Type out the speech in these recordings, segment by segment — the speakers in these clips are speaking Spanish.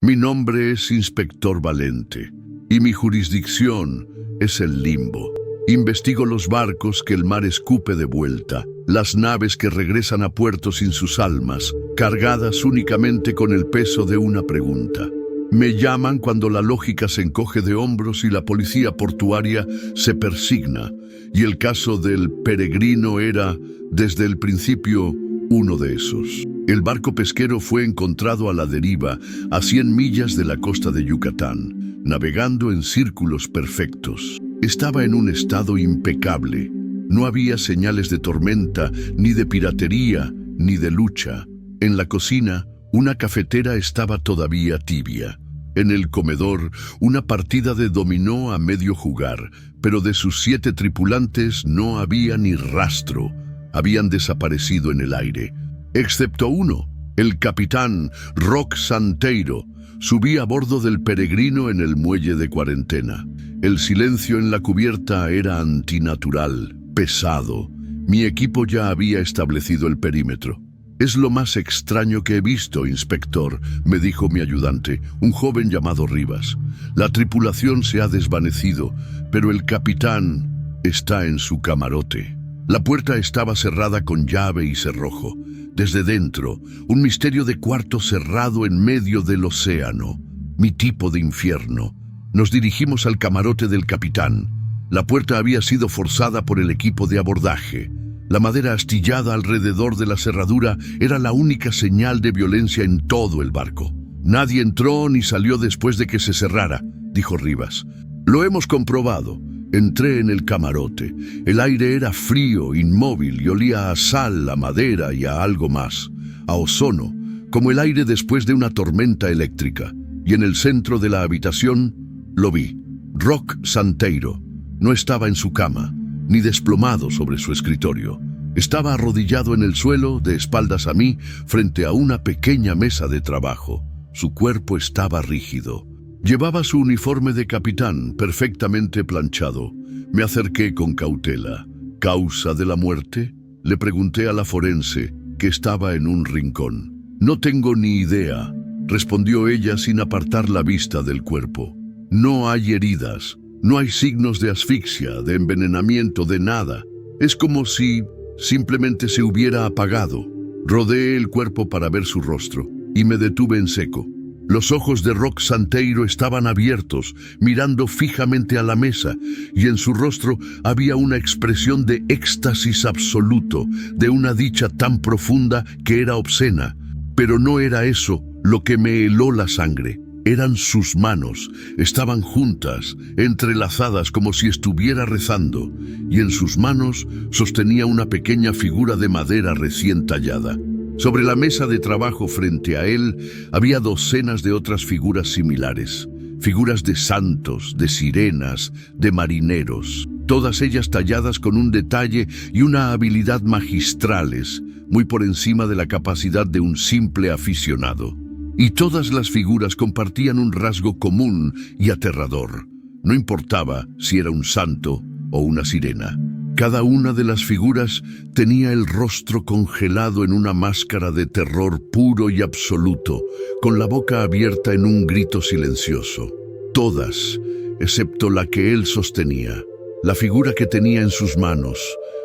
Mi nombre es Inspector Valente y mi jurisdicción es el limbo. Investigo los barcos que el mar escupe de vuelta, las naves que regresan a puerto sin sus almas, cargadas únicamente con el peso de una pregunta. Me llaman cuando la lógica se encoge de hombros y la policía portuaria se persigna, y el caso del Peregrino era, desde el principio, uno de esos. El barco pesquero fue encontrado a la deriva, a 100 millas de la costa de Yucatán, navegando en círculos perfectos. Estaba en un estado impecable. No había señales de tormenta, ni de piratería, ni de lucha. En la cocina, una cafetera estaba todavía tibia. En el comedor, una partida de dominó a medio jugar, pero de sus 7 tripulantes no había ni rastro. Habían desaparecido en el aire. Excepto uno, el capitán Rock Santeiro. Subí a bordo del Peregrino en el muelle de cuarentena. El silencio en la cubierta era antinatural, pesado. Mi equipo ya había establecido el perímetro. «Es lo más extraño que he visto, inspector», me dijo mi ayudante, un joven llamado Rivas. «La tripulación se ha desvanecido, pero el capitán está en su camarote». La puerta estaba cerrada con llave y cerrojo. Desde dentro, un misterio de cuarto cerrado en medio del océano. Mi tipo de infierno. Nos dirigimos al camarote del capitán. La puerta había sido forzada por el equipo de abordaje. La madera astillada alrededor de la cerradura era la única señal de violencia en todo el barco. «Nadie entró ni salió después de que se cerrara», dijo Rivas. «Lo hemos comprobado». Entré en el camarote. El aire era frío, inmóvil y olía a sal, a madera y a algo más, a ozono, como el aire después de una tormenta eléctrica. Y en el centro de la habitación lo vi. Rock Santeiro. No estaba en su cama, ni desplomado sobre su escritorio. Estaba arrodillado en el suelo, de espaldas a mí, frente a una pequeña mesa de trabajo. Su cuerpo estaba rígido. Llevaba su uniforme de capitán, perfectamente planchado. Me acerqué con cautela. ¿Causa de la muerte?, le pregunté a la forense, que estaba en un rincón. «No tengo ni idea», respondió ella sin apartar la vista del cuerpo. «No hay heridas, no hay signos de asfixia, de envenenamiento, de nada. Es como si simplemente se hubiera apagado». Rodeé el cuerpo para ver su rostro y me detuve en seco. Los ojos de Rock Santeiro estaban abiertos, mirando fijamente a la mesa, y en su rostro había una expresión de éxtasis absoluto, de una dicha tan profunda que era obscena. Pero no era eso lo que me heló la sangre. Eran sus manos, estaban juntas, entrelazadas como si estuviera rezando, y en sus manos sostenía una pequeña figura de madera recién tallada. Sobre la mesa de trabajo frente a él había docenas de otras figuras similares, figuras de santos, de sirenas, de marineros, todas ellas talladas con un detalle y una habilidad magistrales, muy por encima de la capacidad de un simple aficionado. Y todas las figuras compartían un rasgo común y aterrador. No importaba si era un santo o una sirena. Cada una de las figuras tenía el rostro congelado en una máscara de terror puro y absoluto, con la boca abierta en un grito silencioso. Todas, excepto la que él sostenía. La figura que tenía en sus manos,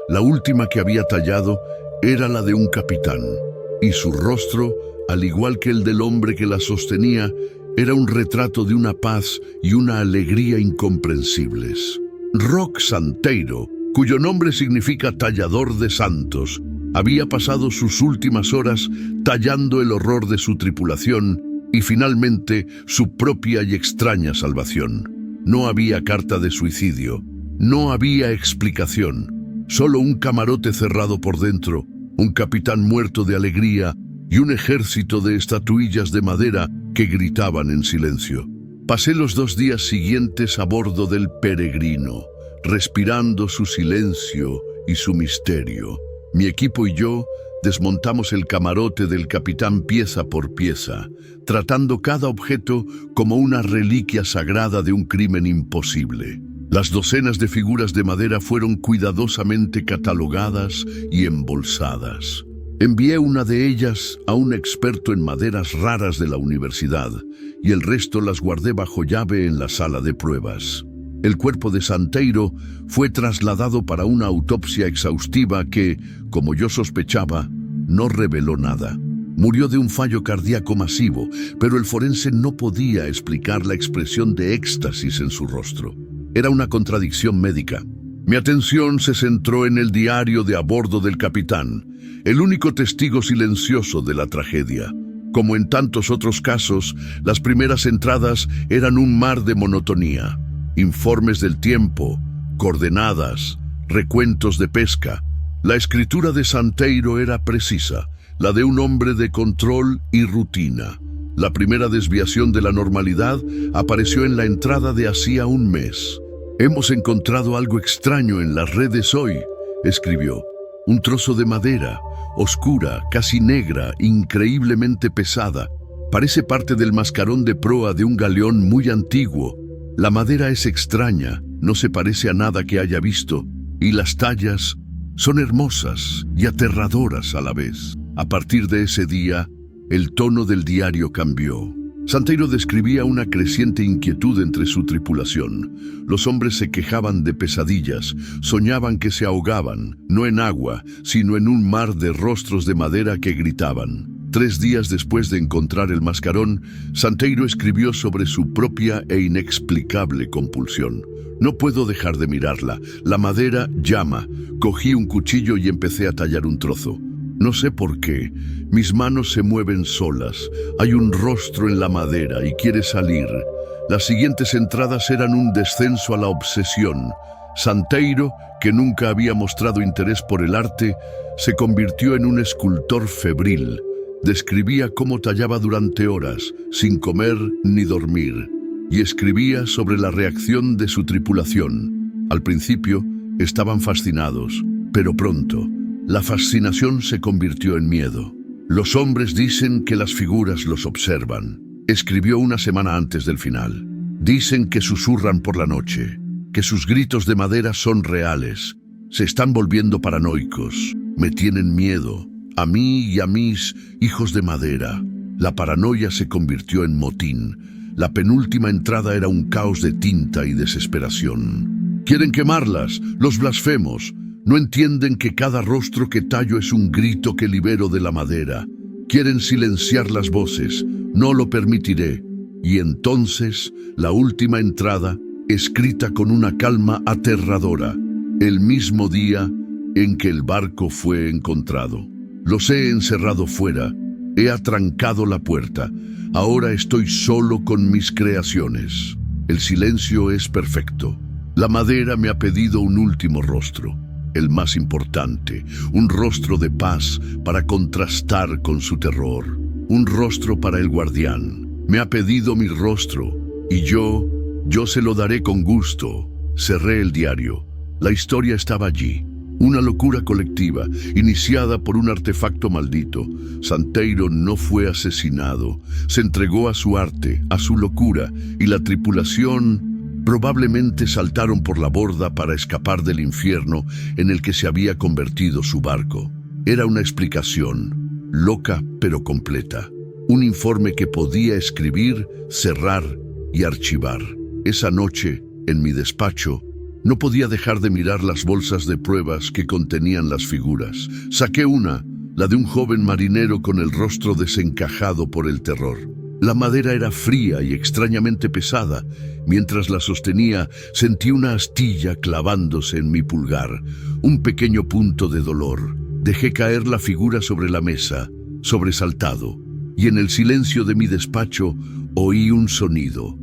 la última que había tallado, era la de un capitán, y su rostro, al igual que el del hombre que la sostenía, era un retrato de una paz y una alegría incomprensibles. Rock Santeiro, cuyo nombre significa tallador de santos, había pasado sus últimas horas tallando el horror de su tripulación y finalmente su propia y extraña salvación. No había carta de suicidio, no había explicación, solo un camarote cerrado por dentro, un capitán muerto de alegría y un ejército de estatuillas de madera que gritaban en silencio. Pasé los 2 días siguientes a bordo del Peregrino, respirando su silencio y su misterio. Mi equipo y yo desmontamos el camarote del capitán pieza por pieza, tratando cada objeto como una reliquia sagrada de un crimen imposible. Las docenas de figuras de madera fueron cuidadosamente catalogadas y embolsadas. Envié una de ellas a un experto en maderas raras de la universidad y el resto las guardé bajo llave en la sala de pruebas. El cuerpo de Santeiro fue trasladado para una autopsia exhaustiva que, como yo sospechaba, no reveló nada. Murió de un fallo cardíaco masivo, pero el forense no podía explicar la expresión de éxtasis en su rostro. Era una contradicción médica. Mi atención se centró en el diario de a bordo del capitán, el único testigo silencioso de la tragedia. Como en tantos otros casos, las primeras entradas eran un mar de monotonía. Informes del tiempo, coordenadas, recuentos de pesca. La escritura de Santeiro era precisa, la de un hombre de control y rutina. La primera desviación de la normalidad apareció en la entrada de hacía un mes. «Hemos encontrado algo extraño en las redes hoy», escribió. Un trozo de madera, oscura, casi negra, increíblemente pesada. Parece parte del mascarón de proa de un galeón muy antiguo. La madera es extraña, no se parece a nada que haya visto, y las tallas son hermosas y aterradoras a la vez. A partir de ese día, el tono del diario cambió. Santeiro describía una creciente inquietud entre su tripulación. Los hombres se quejaban de pesadillas, soñaban que se ahogaban, no en agua, sino en un mar de rostros de madera que gritaban. 3 días después de encontrar el mascarón, Santeiro escribió sobre su propia e inexplicable compulsión. «No puedo dejar de mirarla. La madera llama. Cogí un cuchillo y empecé a tallar un trozo. No sé por qué. Mis manos se mueven solas. Hay un rostro en la madera y quiere salir». Las siguientes entradas eran un descenso a la obsesión. Santeiro, que nunca había mostrado interés por el arte, se convirtió en un escultor febril. Describía cómo tallaba durante horas, sin comer ni dormir, y escribía sobre la reacción de su tripulación. Al principio, estaban fascinados, pero pronto, la fascinación se convirtió en miedo. «Los hombres dicen que las figuras los observan», escribió una semana antes del final. «Dicen que susurran por la noche, que sus gritos de madera son reales. Se están volviendo paranoicos. Me tienen miedo. A mí y a mis hijos de madera». La paranoia se convirtió en motín. La penúltima entrada era un caos de tinta y desesperación. «Quieren quemarlas, los blasfemos. No entienden que cada rostro que tallo es un grito que libero de la madera. Quieren silenciar las voces. No lo permitiré». Y entonces, la última entrada, escrita con una calma aterradora, el mismo día en que el barco fue encontrado. «Los he encerrado fuera, he atrancado la puerta. Ahora estoy solo con mis creaciones. El silencio es perfecto. La madera me ha pedido un último rostro, el más importante, un rostro de paz para contrastar con su terror, un rostro para el guardián. Me ha pedido mi rostro, y yo se lo daré con gusto». Cerré el diario. La historia estaba allí. Una locura colectiva, iniciada por un artefacto maldito. Santeiro no fue asesinado. Se entregó a su arte, a su locura, y la tripulación probablemente saltaron por la borda para escapar del infierno en el que se había convertido su barco. Era una explicación, loca pero completa. Un informe que podía escribir, cerrar y archivar. Esa noche, en mi despacho, no podía dejar de mirar las bolsas de pruebas que contenían las figuras. Saqué una, la de un joven marinero con el rostro desencajado por el terror. La madera era fría y extrañamente pesada. Mientras la sostenía, sentí una astilla clavándose en mi pulgar, un pequeño punto de dolor. Dejé caer la figura sobre la mesa, sobresaltado, y en el silencio de mi despacho oí un sonido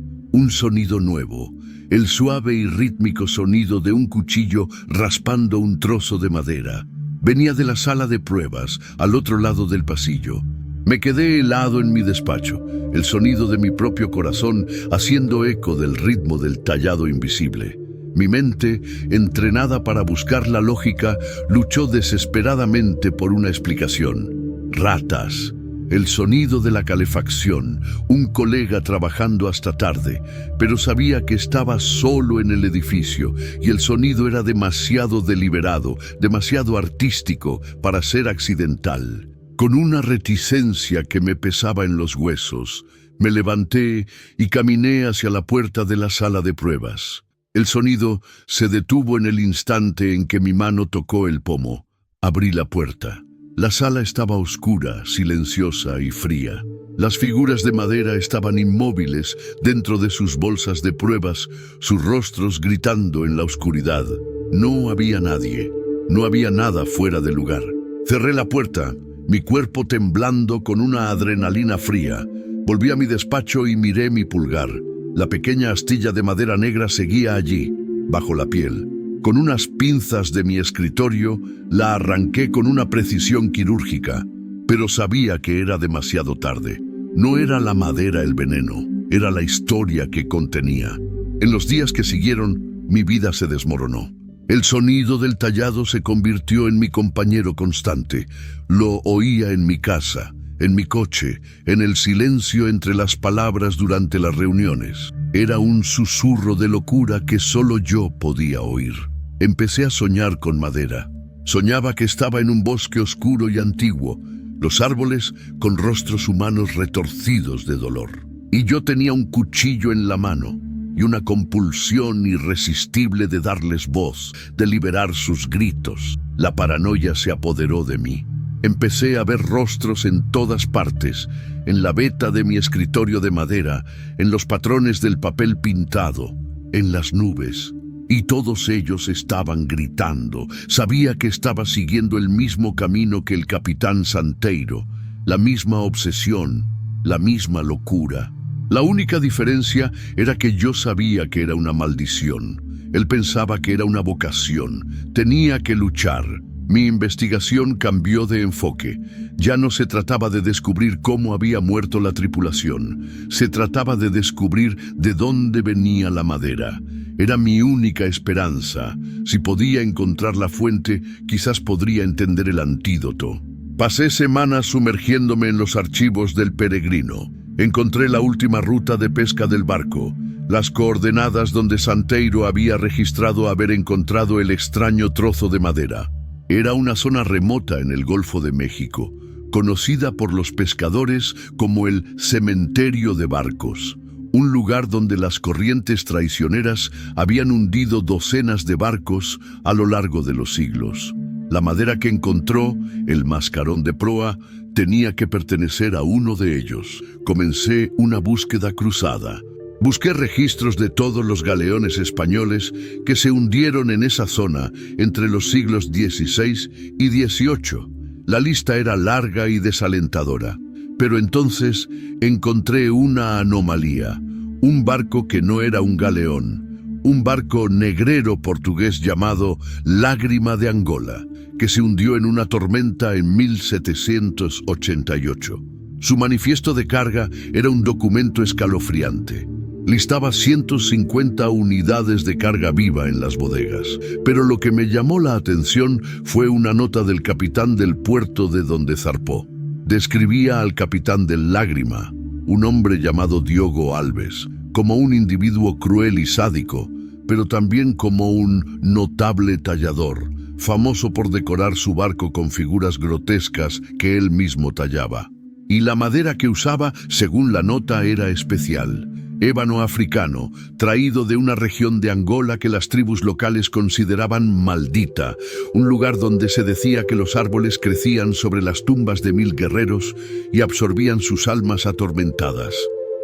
nuevo. El suave y rítmico sonido de un cuchillo raspando un trozo de madera. Venía de la sala de pruebas, al otro lado del pasillo. Me quedé helado en mi despacho, el sonido de mi propio corazón haciendo eco del ritmo del tallado invisible. Mi mente, entrenada para buscar la lógica, luchó desesperadamente por una explicación. Ratas. el sonido de la calefacción, un colega trabajando hasta tarde, pero sabía que estaba solo en el edificio y el sonido era demasiado deliberado, demasiado artístico para ser accidental. Con una reticencia que me pesaba en los huesos, me levanté y caminé hacia la puerta de la sala de pruebas. El sonido se detuvo en el instante en que mi mano tocó el pomo. Abrí la puerta. La sala estaba oscura, silenciosa y fría. Las figuras de madera estaban inmóviles dentro de sus bolsas de pruebas, sus rostros gritando en la oscuridad. No había nadie. No había nada fuera de lugar. Cerré la puerta, mi cuerpo temblando con una adrenalina fría. Volví a mi despacho y miré mi pulgar. La pequeña astilla de madera negra seguía allí, bajo la piel. Con unas pinzas de mi escritorio, la arranqué con una precisión quirúrgica, pero sabía que era demasiado tarde. No era la madera el veneno, era la historia que contenía. En los días que siguieron, mi vida se desmoronó. El sonido del tallado se convirtió en mi compañero constante. Lo oía en mi casa, en mi coche, en el silencio entre las palabras durante las reuniones. Era un susurro de locura que solo yo podía oír. Empecé a soñar con madera. Soñaba que estaba en un bosque oscuro y antiguo, los árboles con rostros humanos retorcidos de dolor. Y yo tenía un cuchillo en la mano y una compulsión irresistible de darles voz, de liberar sus gritos. La paranoia se apoderó de mí. Empecé a ver rostros en todas partes, en la veta de mi escritorio de madera, en los patrones del papel pintado, en las nubes. Y todos ellos estaban gritando. Sabía que estaba siguiendo el mismo camino que el capitán Santeiro, la misma obsesión, la misma locura. La única diferencia era que yo sabía que era una maldición. Él pensaba que era una vocación. Tenía que luchar. Mi investigación cambió de enfoque. Ya no se trataba de descubrir cómo había muerto la tripulación. Se trataba de descubrir de dónde venía la madera. Era mi única esperanza. Si podía encontrar la fuente, quizás podría entender el antídoto. Pasé semanas sumergiéndome en los archivos del Peregrino. Encontré la última ruta de pesca del barco, las coordenadas donde Santeiro había registrado haber encontrado el extraño trozo de madera. Era una zona remota en el Golfo de México, conocida por los pescadores como el cementerio de barcos, un lugar donde las corrientes traicioneras habían hundido docenas de barcos a lo largo de los siglos. La madera que encontró, el mascarón de proa, tenía que pertenecer a uno de ellos. Comencé una búsqueda cruzada. Busqué registros de todos los galeones españoles que se hundieron en esa zona entre los siglos XVI y XVIII. La lista era larga y desalentadora, pero entonces encontré una anomalía, un barco que no era un galeón, un barco negrero portugués llamado Lágrima de Angola, que se hundió en una tormenta en 1788. Su manifiesto de carga era un documento escalofriante. Listaba 150 unidades de carga viva en las bodegas, pero lo que me llamó la atención fue una nota del capitán del puerto de donde zarpó. Describía al capitán del Lágrima, un hombre llamado Diogo Alves, como un individuo cruel y sádico, pero también como un notable tallador, famoso por decorar su barco con figuras grotescas que él mismo tallaba. Y la madera que usaba, según la nota, era especial. Ébano africano, traído de una región de Angola que las tribus locales consideraban maldita, un lugar donde se decía que los árboles crecían sobre las tumbas de 1000 guerreros y absorbían sus almas atormentadas.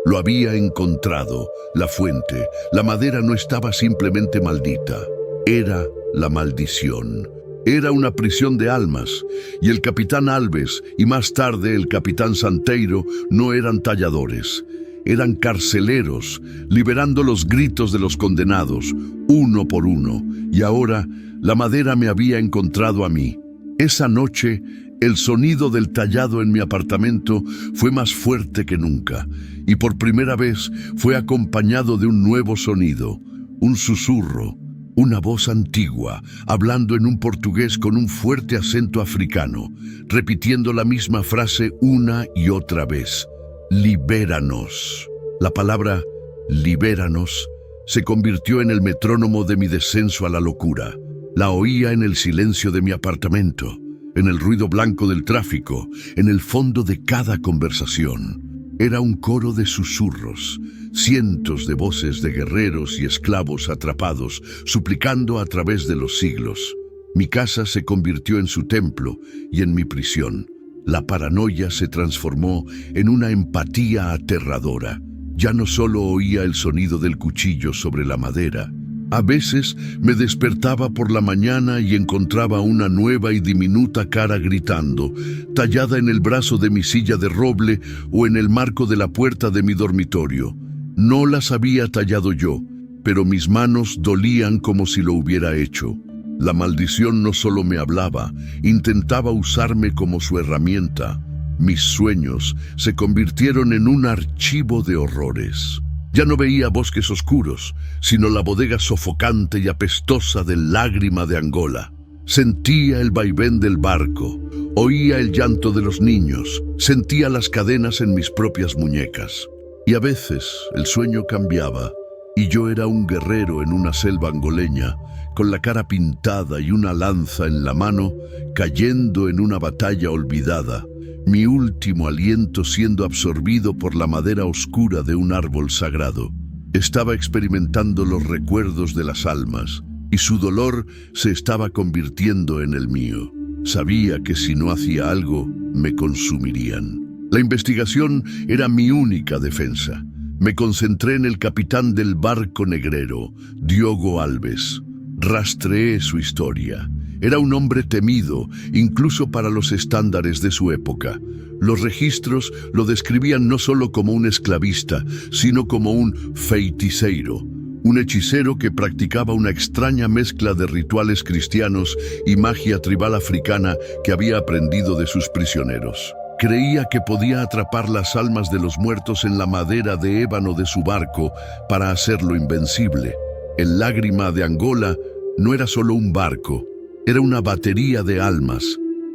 Lo había encontrado, la fuente. La madera no estaba simplemente maldita, era la maldición. Era una prisión de almas, y el capitán Alves y más tarde el capitán Santeiro no eran talladores. Eran carceleros, liberando los gritos de los condenados, uno por uno, y ahora la madera me había encontrado a mí. Esa noche, el sonido del tallado en mi apartamento fue más fuerte que nunca, y por primera vez fue acompañado de un nuevo sonido, un susurro, Una voz antigua, hablando en un portugués con un fuerte acento africano, repitiendo la misma frase una y otra vez. Libéranos. La palabra libéranos se convirtió en el metrónomo de mi descenso a la locura. La oía en el silencio de mi apartamento, en el ruido blanco del tráfico, en el fondo de cada conversación. Era un coro de susurros, cientos de voces de guerreros y esclavos atrapados, suplicando a través de los siglos. Mi casa se convirtió en su templo y en mi prisión. La paranoia se transformó en una empatía aterradora. Ya no solo oía el sonido del cuchillo sobre la madera. A veces me despertaba por la mañana y encontraba una nueva y diminuta cara gritando, tallada en el brazo de mi silla de roble o en el marco de la puerta de mi dormitorio. No las había tallado yo, pero mis manos dolían como si lo hubiera hecho. La maldición no solo me hablaba, intentaba usarme como su herramienta. Mis sueños se convirtieron en un archivo de horrores. Ya no veía bosques oscuros, sino la bodega sofocante y apestosa del Lágrima de Angola. Sentía el vaivén del barco, oía el llanto de los niños, sentía las cadenas en mis propias muñecas. Y a veces el sueño cambiaba, y yo era un guerrero en una selva angoleña, con la cara pintada y una lanza en la mano, cayendo en una batalla olvidada, mi último aliento siendo absorbido por la madera oscura de un árbol sagrado. Estaba experimentando los recuerdos de las almas, y su dolor se estaba convirtiendo en el mío. Sabía que si no hacía algo, me consumirían. La investigación era mi única defensa. Me concentré en el capitán del barco negrero, Diogo Alves. Rastreé su historia. Era un hombre temido, incluso para los estándares de su época. Los registros lo describían no solo como un esclavista, sino como un feiticeiro, un hechicero que practicaba una extraña mezcla de rituales cristianos y magia tribal africana que había aprendido de sus prisioneros. Creía que podía atrapar las almas de los muertos en la madera de ébano de su barco para hacerlo invencible. El Lágrima de Angola no era solo un barco, era una batería de almas,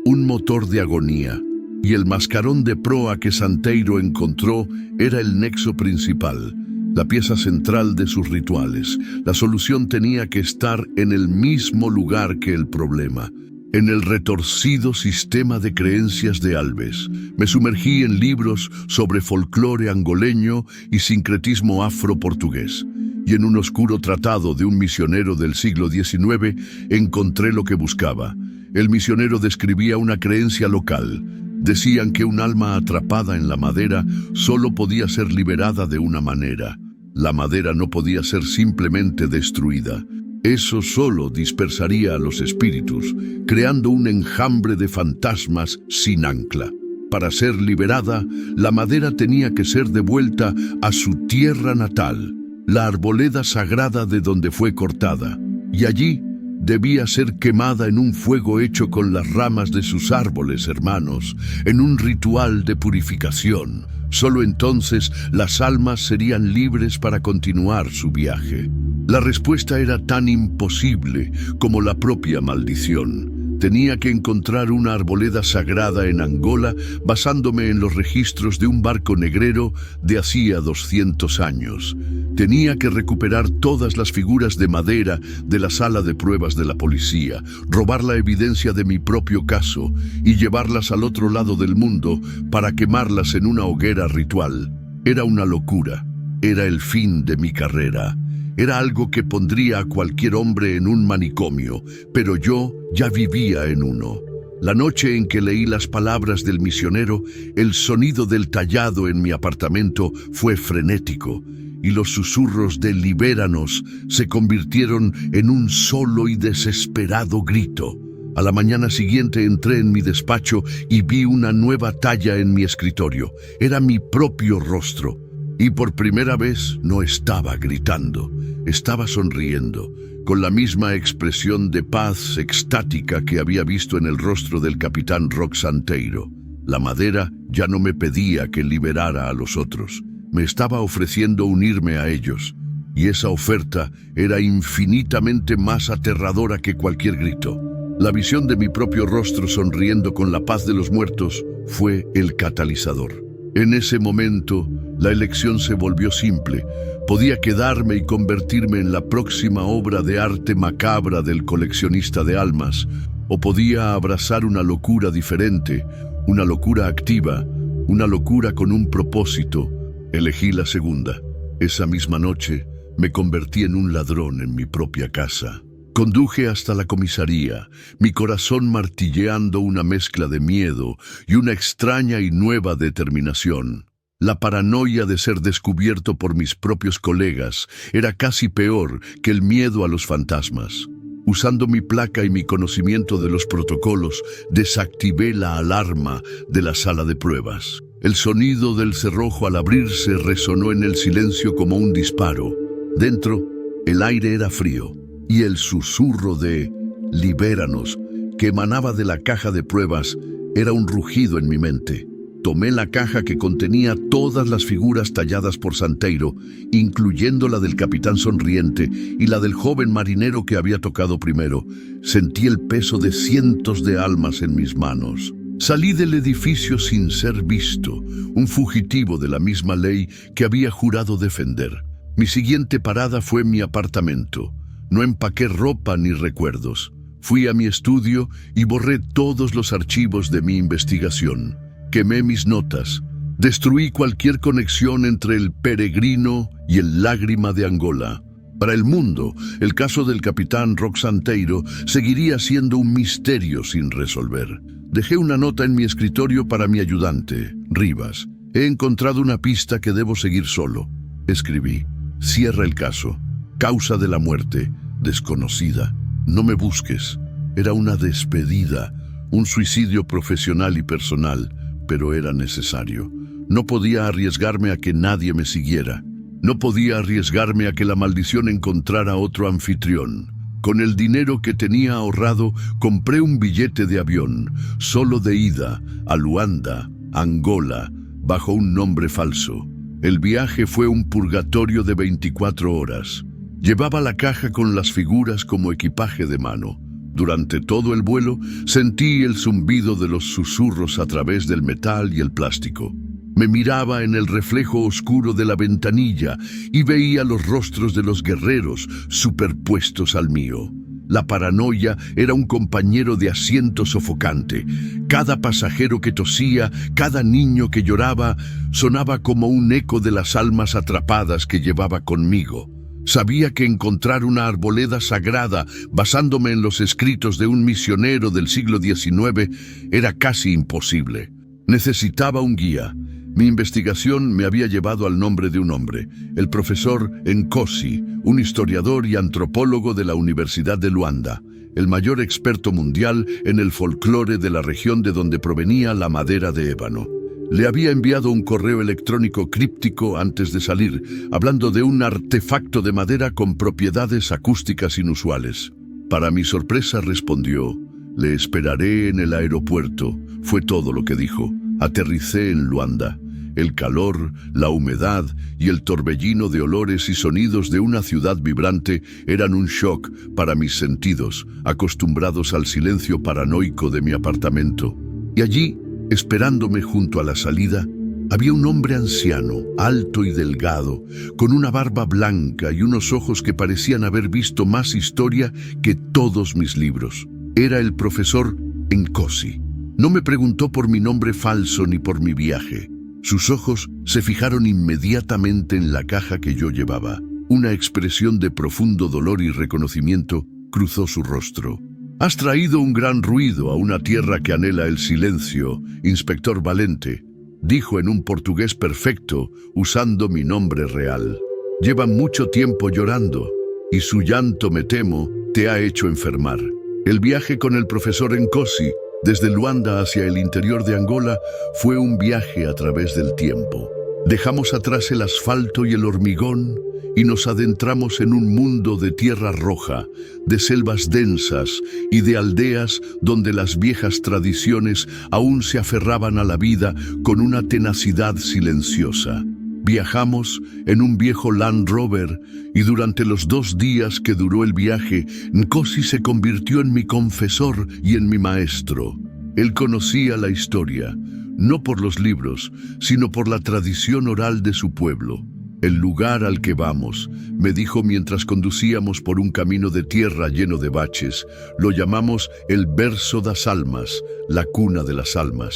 un motor de agonía, y el mascarón de proa que Santeiro encontró era el nexo principal, la pieza central de sus rituales. La solución tenía que estar en el mismo lugar que el problema, en el retorcido sistema de creencias de Alves. Me sumergí en libros sobre folclore angoleño y sincretismo afro-portugués. Y en un oscuro tratado de un misionero del siglo XIX encontré lo que buscaba. El misionero describía una creencia local. Decían que un alma atrapada en la madera solo podía ser liberada de una manera. La madera no podía ser simplemente destruida. Eso solo dispersaría a los espíritus, creando un enjambre de fantasmas sin ancla. Para ser liberada, la madera tenía que ser devuelta a su tierra natal, la arboleda sagrada de donde fue cortada, y allí debía ser quemada en un fuego hecho con las ramas de sus árboles hermanos, en un ritual de purificación. Solo entonces las almas serían libres para continuar su viaje. La respuesta era tan imposible como la propia maldición. Tenía que encontrar una arboleda sagrada en Angola basándome en los registros de un barco negrero de hacía 200 años. Tenía que recuperar todas las figuras de madera de la sala de pruebas de la policía, robar la evidencia de mi propio caso y llevarlas al otro lado del mundo para quemarlas en una hoguera ritual. Era una locura. Era el fin de mi carrera. Era algo que pondría a cualquier hombre en un manicomio, pero yo ya vivía en uno. La noche en que leí las palabras del misionero, el sonido del tallado en mi apartamento fue frenético, y los susurros de "libéranos" se convirtieron en un solo y desesperado grito. A la mañana siguiente entré en mi despacho y vi una nueva talla en mi escritorio. Era mi propio rostro. Y por primera vez no estaba gritando, estaba sonriendo, con la misma expresión de paz extática que había visto en el rostro del capitán Roque Santeiro. La madera ya no me pedía que liberara a los otros, me estaba ofreciendo unirme a ellos. y esa oferta era infinitamente más aterradora que cualquier grito. La visión de mi propio rostro sonriendo con la paz de los muertos fue el catalizador. En ese momento, la elección se volvió simple. Podía quedarme y convertirme en la próxima obra de arte macabra del coleccionista de almas, o podía abrazar una locura diferente, una locura activa, una locura con un propósito. Elegí la segunda. Esa misma noche, me convertí en un ladrón en mi propia casa. Conduje hasta la comisaría, mi corazón martilleando una mezcla de miedo y una extraña y nueva determinación. La paranoia de ser descubierto por mis propios colegas era casi peor que el miedo a los fantasmas. Usando mi placa y mi conocimiento de los protocolos, desactivé la alarma de la sala de pruebas. El sonido del cerrojo al abrirse resonó en el silencio como un disparo. Dentro, el aire era frío, y el susurro de «libéranos» que emanaba de la caja de pruebas era un rugido en mi mente. Tomé la caja que contenía todas las figuras talladas por Santeiro, incluyendo la del capitán sonriente y la del joven marinero que había tocado primero. Sentí el peso de cientos de almas en mis manos. Salí del edificio sin ser visto, un fugitivo de la misma ley que había jurado defender. Mi siguiente parada fue mi apartamento. No empaqué ropa ni recuerdos. Fui a mi estudio y borré todos los archivos de mi investigación. Quemé mis notas. Destruí cualquier conexión entre el peregrino y el lágrima de Angola. Para el mundo, el caso del capitán Roque Santeiro seguiría siendo un misterio sin resolver. Dejé una nota en mi escritorio para mi ayudante, Rivas. He encontrado una pista que debo seguir solo. Escribí. Cierra el caso. Causa de la muerte, desconocida. No me busques. Era una despedida, un suicidio profesional y personal, pero era necesario. No podía arriesgarme a que nadie me siguiera. No podía arriesgarme a que la maldición encontrara otro anfitrión. Con el dinero que tenía ahorrado, compré un billete de avión, solo de ida, a Luanda, Angola, bajo un nombre falso. El viaje fue un purgatorio de 24 horas. Llevaba la caja con las figuras como equipaje de mano. Durante todo el vuelo, sentí el zumbido de los susurros a través del metal y el plástico. Me miraba en el reflejo oscuro de la ventanilla y veía los rostros de los guerreros superpuestos al mío. La paranoia era un compañero de asiento sofocante. Cada pasajero que tosía, cada niño que lloraba, sonaba como un eco de las almas atrapadas que llevaba conmigo. Sabía que encontrar una arboleda sagrada, basándome en los escritos de un misionero del siglo XIX, era casi imposible. Necesitaba un guía. Mi investigación me había llevado al nombre de un hombre, el profesor Nkosi, un historiador y antropólogo de la Universidad de Luanda, el mayor experto mundial en el folclore de la región de donde provenía la madera de ébano. Le había enviado un correo electrónico críptico antes de salir, hablando de un artefacto de madera con propiedades acústicas inusuales. Para mi sorpresa respondió: «Le esperaré en el aeropuerto», fue todo lo que dijo. Aterricé en Luanda. El calor, la humedad y el torbellino de olores y sonidos de una ciudad vibrante eran un shock para mis sentidos, acostumbrados al silencio paranoico de mi apartamento. Y allí, esperándome junto a la salida, había un hombre anciano, alto y delgado, con una barba blanca y unos ojos que parecían haber visto más historia que todos mis libros. Era el profesor Nkosi. No me preguntó por mi nombre falso ni por mi viaje. Sus ojos se fijaron inmediatamente en la caja que yo llevaba. Una expresión de profundo dolor y reconocimiento cruzó su rostro. «Has traído un gran ruido a una tierra que anhela el silencio, inspector Valente», dijo en un portugués perfecto, usando mi nombre real. «Lleva mucho tiempo llorando, y su llanto, me temo, te ha hecho enfermar». El viaje con el profesor Nkosi, desde Luanda hacia el interior de Angola, fue un viaje a través del tiempo. Dejamos atrás el asfalto y el hormigón y nos adentramos en un mundo de tierra roja, de selvas densas y de aldeas donde las viejas tradiciones aún se aferraban a la vida con una tenacidad silenciosa. Viajamos en un viejo Land Rover y durante los 2 días que duró el viaje, Nkosi se convirtió en mi confesor y en mi maestro. Él conocía la historia, no por los libros, sino por la tradición oral de su pueblo. El lugar al que vamos, me dijo mientras conducíamos por un camino de tierra lleno de baches, lo llamamos el Berço das Almas, la cuna de las almas.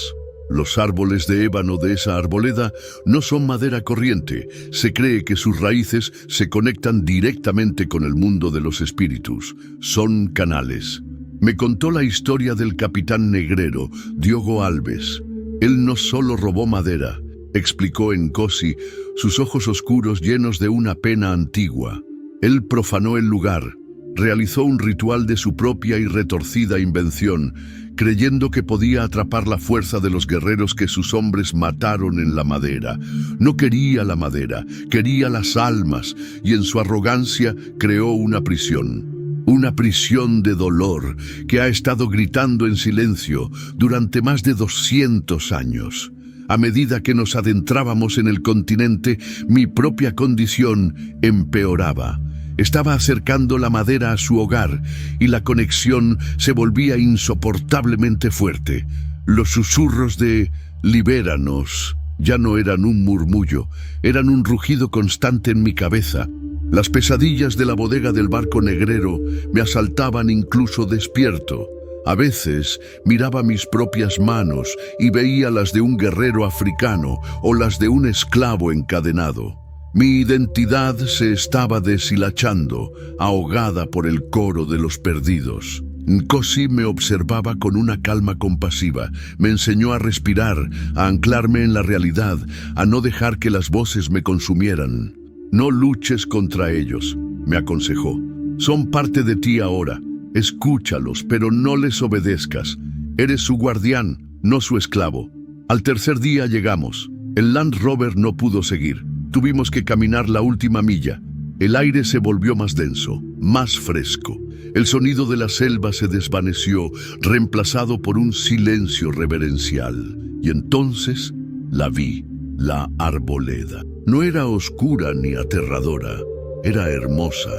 Los árboles de ébano de esa arboleda no son madera corriente. Se cree que sus raíces se conectan directamente con el mundo de los espíritus. Son canales. Me contó la historia del capitán negrero, Diogo Alves. Él no solo robó madera, explicó Nkosi, sus ojos oscuros llenos de una pena antigua. Él profanó el lugar, realizó un ritual de su propia y retorcida invención, creyendo que podía atrapar la fuerza de los guerreros que sus hombres mataron en la madera. No quería la madera, quería las almas, y en su arrogancia creó una prisión de dolor que ha estado gritando en silencio durante más de 200 años. A medida que nos adentrábamos en el continente, mi propia condición empeoraba. Estaba acercando la madera a su hogar y la conexión se volvía insoportablemente fuerte. Los susurros de «libéranos» ya no eran un murmullo, eran un rugido constante en mi cabeza. Las pesadillas de la bodega del barco negrero me asaltaban incluso despierto. A veces miraba mis propias manos y veía las de un guerrero africano o las de un esclavo encadenado. Mi identidad se estaba deshilachando, ahogada por el coro de los perdidos. Nkosi me observaba con una calma compasiva. Me enseñó a respirar, a anclarme en la realidad, a no dejar que las voces me consumieran. No luches contra ellos, me aconsejó. Son parte de ti ahora. Escúchalos, pero no les obedezcas. Eres su guardián, no su esclavo. Al tercer día llegamos. El Land Rover no pudo seguir. Tuvimos que caminar la última milla. El aire se volvió más denso, más fresco. El sonido de la selva se desvaneció, reemplazado por un silencio reverencial. Y entonces la vi, la arboleda. No era oscura ni aterradora, era hermosa.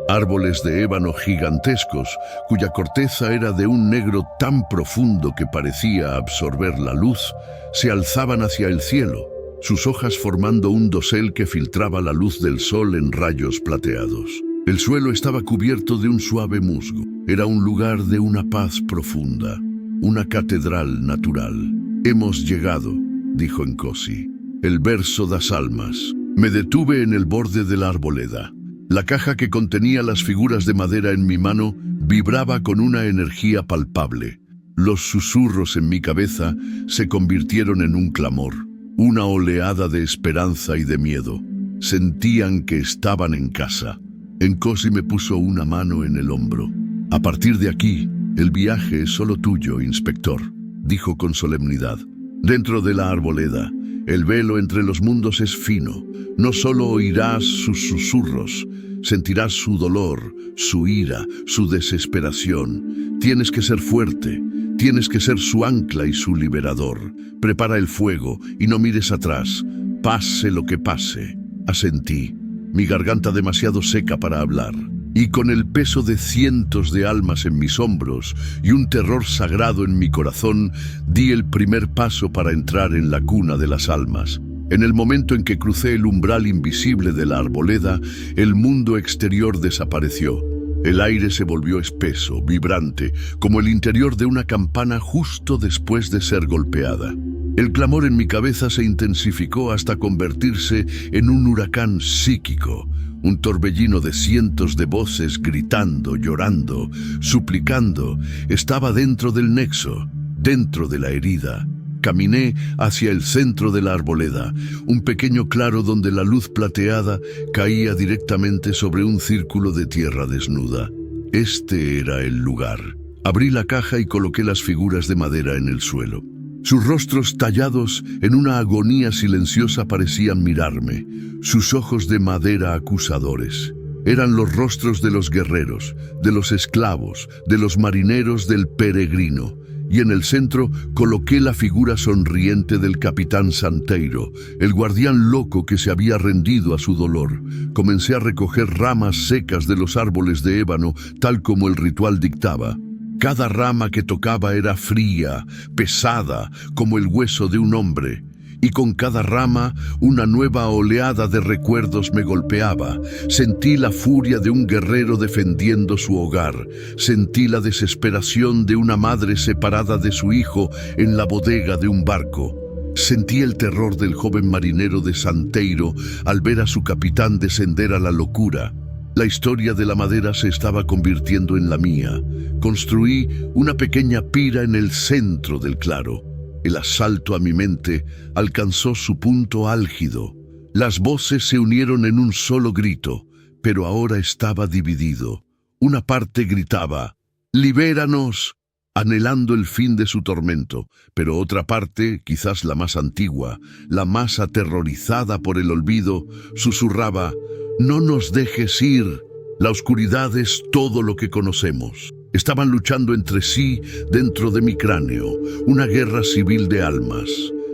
Árboles de ébano gigantescos, cuya corteza era de un negro tan profundo que parecía absorber la luz, se alzaban hacia el cielo, sus hojas formando un dosel que filtraba la luz del sol en rayos plateados. El suelo estaba cubierto de un suave musgo. Era un lugar de una paz profunda, una catedral natural. Hemos llegado, dijo Nkosi. El Berço das Almas. Me detuve en el borde de la arboleda. La caja que contenía las figuras de madera en mi mano vibraba con una energía palpable. Los susurros en mi cabeza se convirtieron en un clamor, una oleada de esperanza y de miedo. Sentían que estaban en casa. Nkosi me puso una mano en el hombro. A partir de aquí, el viaje es solo tuyo, inspector, dijo con solemnidad. Dentro de la arboleda, el velo entre los mundos es fino. No solo oirás sus susurros, sentirás su dolor, su ira, su desesperación. Tienes que ser fuerte, tienes que ser su ancla y su liberador. Prepara el fuego y no mires atrás. Pase lo que pase. Asentí, mi garganta demasiado seca para hablar. Y con el peso de cientos de almas en mis hombros y un terror sagrado en mi corazón, di el primer paso para entrar en la cuna de las almas. En el momento en que crucé el umbral invisible de la arboleda, el mundo exterior desapareció. El aire se volvió espeso, vibrante, como el interior de una campana justo después de ser golpeada. El clamor en mi cabeza se intensificó hasta convertirse en un huracán psíquico. Un torbellino de cientos de voces gritando, llorando, suplicando, estaba dentro del nexo, dentro de la herida. Caminé hacia el centro de la arboleda, un pequeño claro donde la luz plateada caía directamente sobre un círculo de tierra desnuda. Este era el lugar. Abrí la caja y coloqué las figuras de madera en el suelo. Sus rostros tallados en una agonía silenciosa parecían mirarme, sus ojos de madera acusadores. Eran los rostros de los guerreros, de los esclavos, de los marineros del peregrino, y en el centro coloqué la figura sonriente del capitán Santeiro, el guardián loco que se había rendido a su dolor. Comencé a recoger ramas secas de los árboles de ébano, tal como el ritual dictaba. Cada rama que tocaba era fría, pesada, como el hueso de un hombre. Y con cada rama una nueva oleada de recuerdos me golpeaba. Sentí la furia de un guerrero defendiendo su hogar. Sentí la desesperación de una madre separada de su hijo en la bodega de un barco. Sentí el terror del joven marinero de Santeiro al ver a su capitán descender a la locura. La historia de la madera se estaba convirtiendo en la mía. Construí una pequeña pira en el centro del claro. El asalto a mi mente alcanzó su punto álgido. Las voces se unieron en un solo grito, pero ahora estaba dividido. Una parte gritaba, ¡libéranos!, anhelando el fin de su tormento, pero otra parte, quizás la más antigua, la más aterrorizada por el olvido, susurraba, ¡no nos dejes ir! La oscuridad es todo lo que conocemos. Estaban luchando entre sí dentro de mi cráneo, una guerra civil de almas.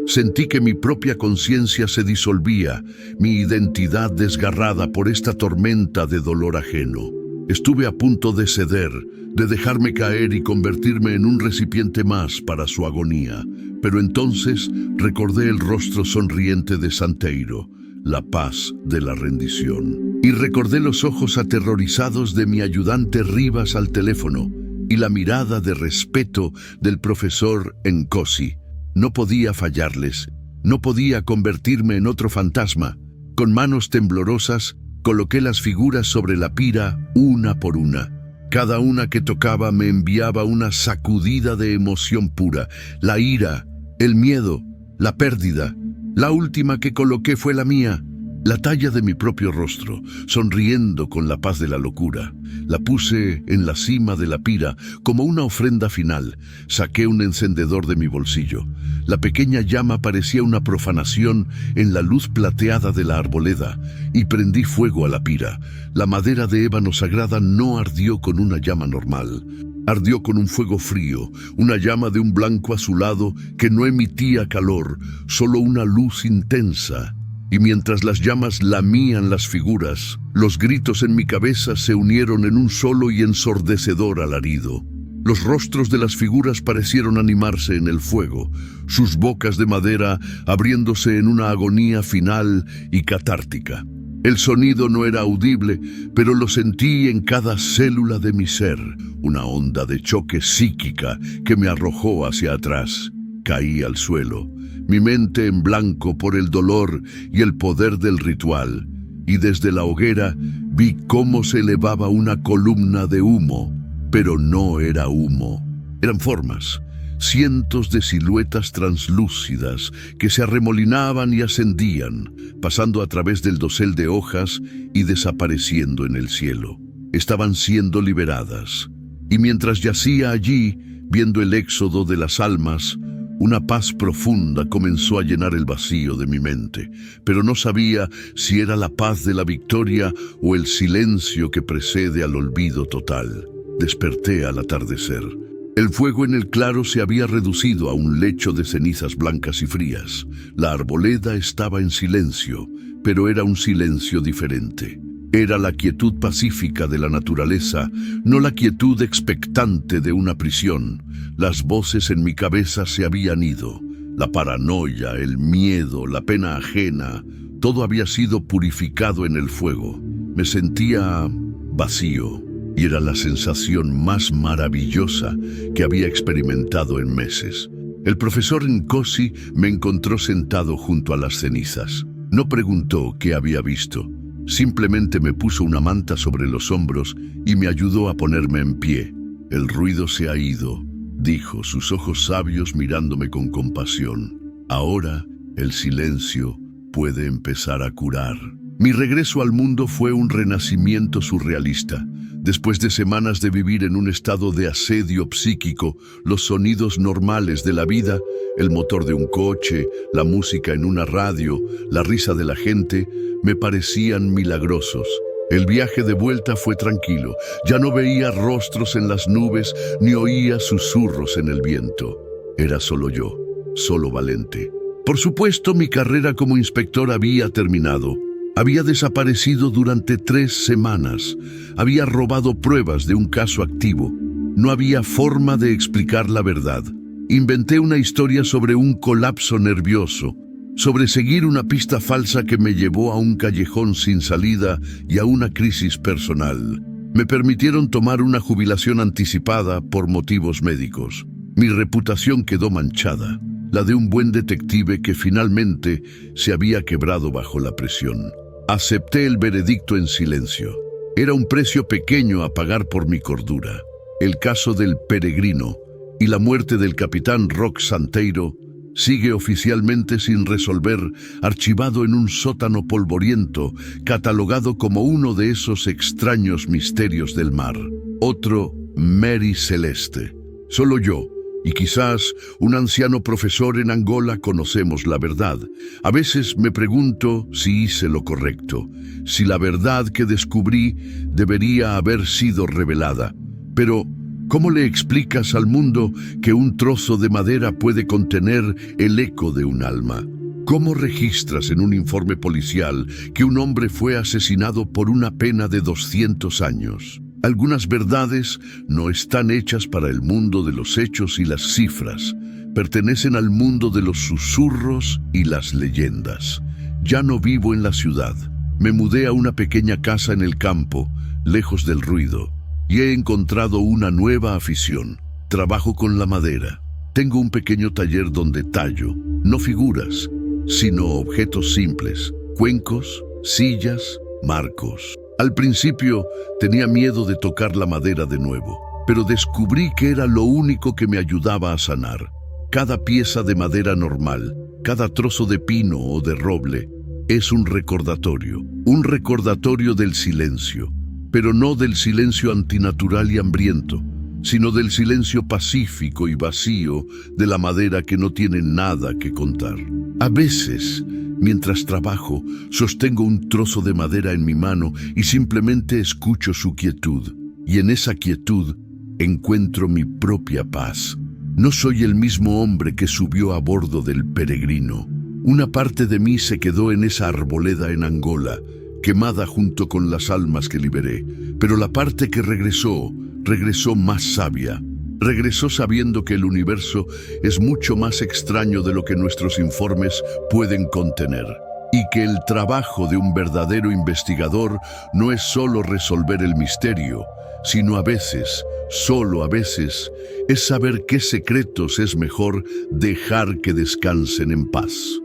Sentí que mi propia conciencia se disolvía, mi identidad desgarrada por esta tormenta de dolor ajeno. Estuve a punto de ceder, de dejarme caer y convertirme en un recipiente más para su agonía. Pero entonces recordé el rostro sonriente de Santeiro, la paz de la rendición. Y recordé los ojos aterrorizados de mi ayudante Rivas al teléfono y la mirada de respeto del profesor Nkosi. No podía fallarles, no podía convertirme en otro fantasma. Con manos temblorosas, coloqué las figuras sobre la pira una por una. Cada una que tocaba me enviaba una sacudida de emoción pura, la ira, el miedo, la pérdida. La última que coloqué fue la mía, la talla de mi propio rostro, sonriendo con la paz de la locura. La puse en la cima de la pira como una ofrenda final. Saqué un encendedor de mi bolsillo. La pequeña llama parecía una profanación en la luz plateada de la arboleda, y prendí fuego a la pira. La madera de ébano sagrada no ardió con una llama normal. Ardió con un fuego frío, una llama de un blanco azulado que no emitía calor, solo una luz intensa. Y mientras las llamas lamían las figuras, los gritos en mi cabeza se unieron en un solo y ensordecedor alarido. Los rostros de las figuras parecieron animarse en el fuego, sus bocas de madera abriéndose en una agonía final y catártica. El sonido no era audible, pero lo sentí en cada célula de mi ser, una onda de choque psíquica que me arrojó hacia atrás. Caí al suelo, mi mente en blanco por el dolor y el poder del ritual, y desde la hoguera vi cómo se elevaba una columna de humo, pero no era humo, eran formas, cientos de siluetas translúcidas que se arremolinaban y ascendían, pasando a través del dosel de hojas y desapareciendo en el cielo. Estaban siendo liberadas, y mientras yacía allí, viendo el éxodo de las almas, una paz profunda comenzó a llenar el vacío de mi mente, pero no sabía si era la paz de la victoria o el silencio que precede al olvido total. Desperté al atardecer. El fuego en el claro se había reducido a un lecho de cenizas blancas y frías. La arboleda estaba en silencio, pero era un silencio diferente. Era la quietud pacífica de la naturaleza, no la quietud expectante de una prisión. Las voces en mi cabeza se habían ido. La paranoia, el miedo, la pena ajena, todo había sido purificado en el fuego. Me sentía vacío, y era la sensación más maravillosa que había experimentado en meses. El profesor Nkosi me encontró sentado junto a las cenizas. No preguntó qué había visto. Simplemente me puso una manta sobre los hombros y me ayudó a ponerme en pie. El ruido se ha ido, dijo, sus ojos sabios mirándome con compasión. Ahora el silencio puede empezar a curar. Mi regreso al mundo fue un renacimiento surrealista. Después de semanas de vivir en un estado de asedio psíquico, los sonidos normales de la vida, el motor de un coche, la música en una radio, la risa de la gente, me parecían milagrosos. El viaje de vuelta fue tranquilo. Ya no veía rostros en las nubes ni oía susurros en el viento. Era solo yo, solo Valente. Por supuesto, mi carrera como inspector había terminado. Había desaparecido durante 3 semanas. Había robado pruebas de un caso activo. No había forma de explicar la verdad. Inventé una historia sobre un colapso nervioso, sobre seguir una pista falsa que me llevó a un callejón sin salida y a una crisis personal. Me permitieron tomar una jubilación anticipada por motivos médicos. Mi reputación quedó manchada, la de un buen detective que finalmente se había quebrado bajo la presión. Acepté el veredicto en silencio. Era un precio pequeño a pagar por mi cordura. El caso del Peregrino y la muerte del capitán Roque Santeiro sigue oficialmente sin resolver, archivado en un sótano polvoriento, catalogado como uno de esos extraños misterios del mar. Otro, Mary Celeste. Solo yo, y quizás un anciano profesor en Angola, conocemos la verdad. A veces me pregunto si hice lo correcto, si la verdad que descubrí debería haber sido revelada. Pero ¿cómo le explicas al mundo que un trozo de madera puede contener el eco de un alma? ¿Cómo registras en un informe policial que un hombre fue asesinado por una pena de 200 años? Algunas verdades no están hechas para el mundo de los hechos y las cifras. Pertenecen al mundo de los susurros y las leyendas. Ya no vivo en la ciudad. Me mudé a una pequeña casa en el campo, lejos del ruido. Y he encontrado una nueva afición. Trabajo con la madera. Tengo un pequeño taller donde tallo, no figuras, sino objetos simples, cuencos, sillas, marcos. Al principio tenía miedo de tocar la madera de nuevo, pero descubrí que era lo único que me ayudaba a sanar. Cada pieza de madera normal, cada trozo de pino o de roble, es un recordatorio del silencio. Pero no del silencio antinatural y hambriento, sino del silencio pacífico y vacío de la madera que no tiene nada que contar. A veces, mientras trabajo, sostengo un trozo de madera en mi mano y simplemente escucho su quietud. Y en esa quietud encuentro mi propia paz. No soy el mismo hombre que subió a bordo del Peregrino. Una parte de mí se quedó en esa arboleda en Angola, quemada junto con las almas que liberé, pero la parte que regresó más sabia. Regresó sabiendo que el universo es mucho más extraño de lo que nuestros informes pueden contener, y que el trabajo de un verdadero investigador no es solo resolver el misterio, sino a veces, solo a veces, es saber qué secretos es mejor dejar que descansen en paz.